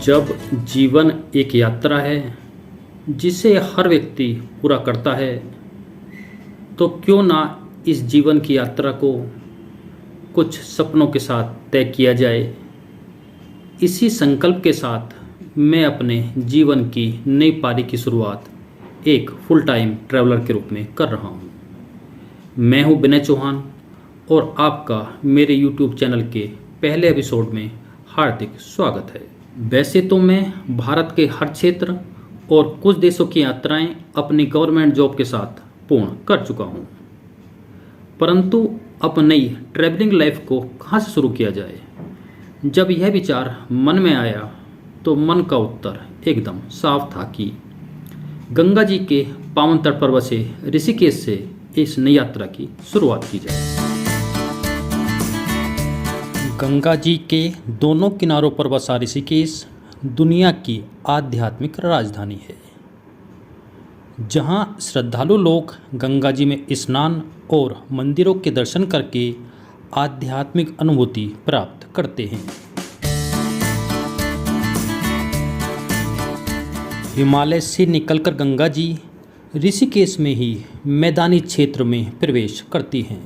जब जीवन एक यात्रा है जिसे हर व्यक्ति पूरा करता है, तो क्यों ना इस जीवन की यात्रा को कुछ सपनों के साथ तय किया जाए। इसी संकल्प के साथ मैं अपने जीवन की नई पारी की शुरुआत एक फुल टाइम ट्रैवलर के रूप में कर रहा हूँ। मैं हूँ विनय चौहान और आपका मेरे YouTube चैनल के पहले एपिसोड में हार्दिक स्वागत है। वैसे तो मैं भारत के हर क्षेत्र और कुछ देशों की यात्राएं अपनी गवर्नमेंट जॉब के साथ पूर्ण कर चुका हूं, परंतु अब नई ट्रैवलिंग लाइफ को कहां से शुरू किया जाए। जब यह विचार मन में आया तो मन का उत्तर एकदम साफ था कि गंगा जी के पावन तट पर बसे ऋषिकेश से इस नई यात्रा की शुरुआत की जाए। गंगा जी के दोनों किनारों पर बसा ऋषिकेश दुनिया की आध्यात्मिक राजधानी है, जहां श्रद्धालु लोग गंगा जी में स्नान और मंदिरों के दर्शन करके आध्यात्मिक अनुभूति प्राप्त करते हैं। हिमालय से निकलकर गंगा जी ऋषिकेश में ही मैदानी क्षेत्र में प्रवेश करती हैं।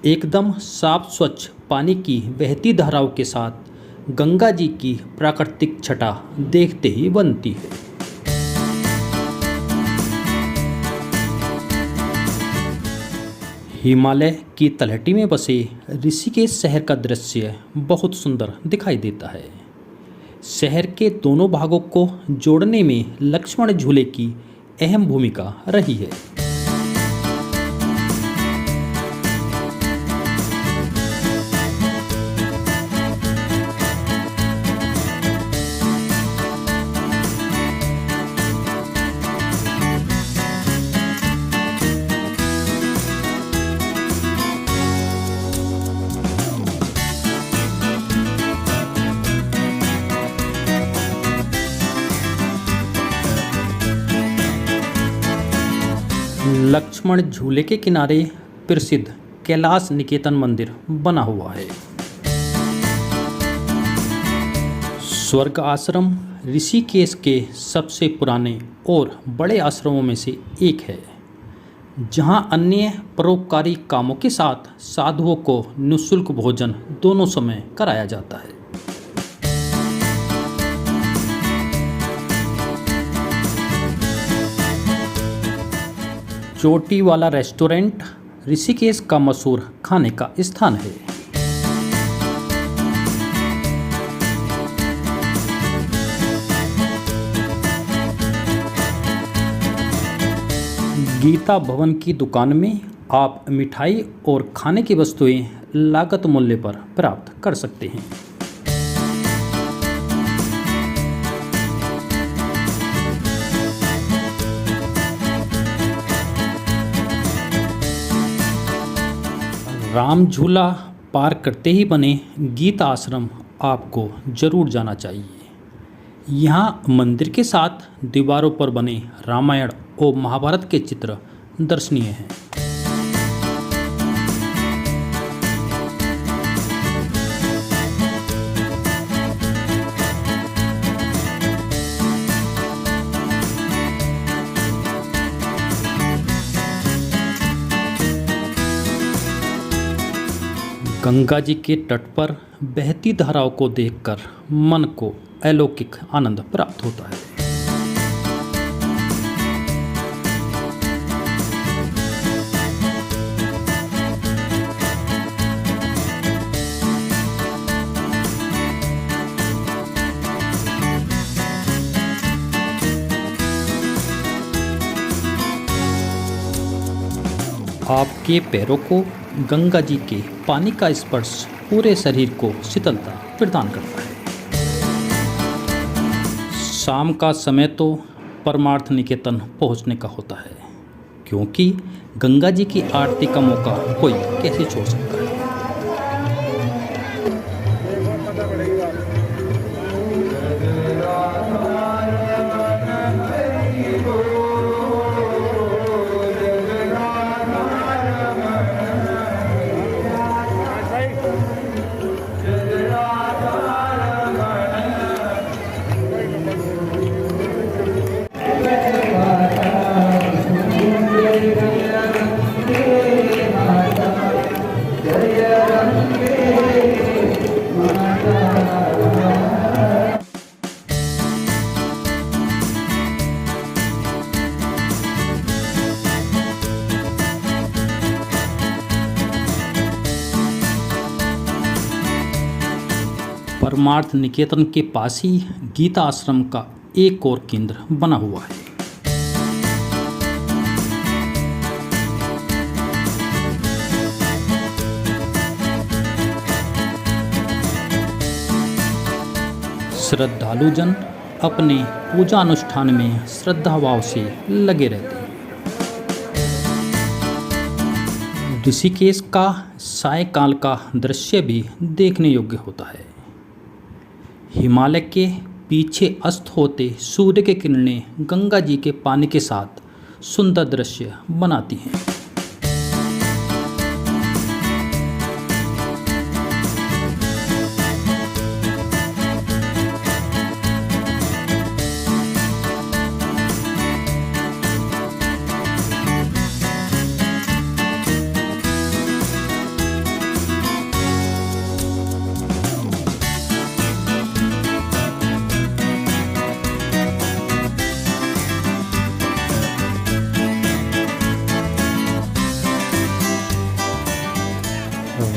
एकदम साफ स्वच्छ पानी की बहती धाराओं के साथ गंगा जी की प्राकृतिक छटा देखते ही बनती है। हिमालय की तलहटी में बसे ऋषिकेश शहर का दृश्य बहुत सुंदर दिखाई देता है। शहर के दोनों भागों को जोड़ने में लक्ष्मण झूले की अहम भूमिका रही है। लक्ष्मण झूले के किनारे प्रसिद्ध कैलाश निकेतन मंदिर बना हुआ है। स्वर्ग आश्रम ऋषिकेश के सबसे पुराने और बड़े आश्रमों में से एक है, जहां अन्य परोपकारी कामों के साथ साधुओं को निःशुल्क भोजन दोनों समय कराया जाता है। चोटी वाला रेस्टोरेंट ऋषिकेश का मशहूर खाने का स्थान है। गीता भवन की दुकान में आप मिठाई और खाने की वस्तुएं लागत मूल्य पर प्राप्त कर सकते हैं। राम झूला पार करते ही बने गीता आश्रम आपको जरूर जाना चाहिए। यहाँ मंदिर के साथ दीवारों पर बने रामायण और महाभारत के चित्र दर्शनीय हैं। गंगा जी के तट पर बहती धाराओं को देखकर मन को अलौकिक आनंद प्राप्त होता है। आपके पैरों को गंगा जी के पानी का स्पर्श पूरे शरीर को शीतलता प्रदान करता है। शाम का समय तो परमार्थ निकेतन पहुंचने का होता है, क्योंकि गंगा जी की आरती का मौका कोई कैसे छोड़ सकता है। परमार्थ निकेतन के पास ही गीता आश्रम का एक और केंद्र बना हुआ है। श्रद्धालुजन अपने पूजा अनुष्ठान में श्रद्धा भाव से लगे रहते हैं। ऋषिकेश का सायकाल का दृश्य भी देखने योग्य होता है। हिमालय के पीछे अस्त होते सूर्य की किरणें गंगा जी के पानी के साथ सुंदर दृश्य बनाती हैं।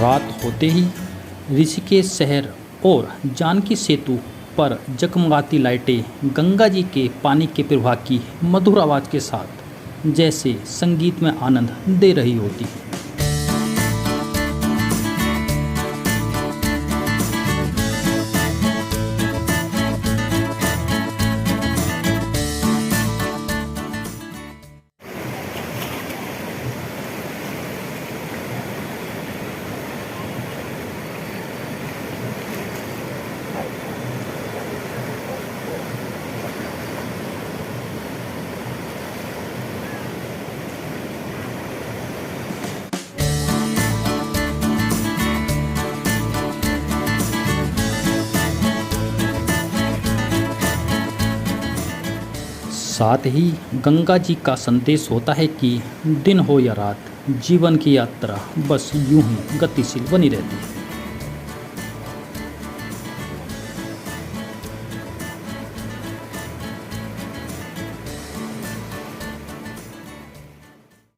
रात होते ही ऋषिकेश शहर और जानकी सेतु पर जगमगाती लाइटें गंगा जी के पानी के प्रवाह की मधुर आवाज़ के साथ जैसे संगीत में आनंद दे रही होती है। साथ ही गंगा जी का संदेश होता है कि दिन हो या रात, जीवन की यात्रा बस यूं ही गतिशील बनी रहती है।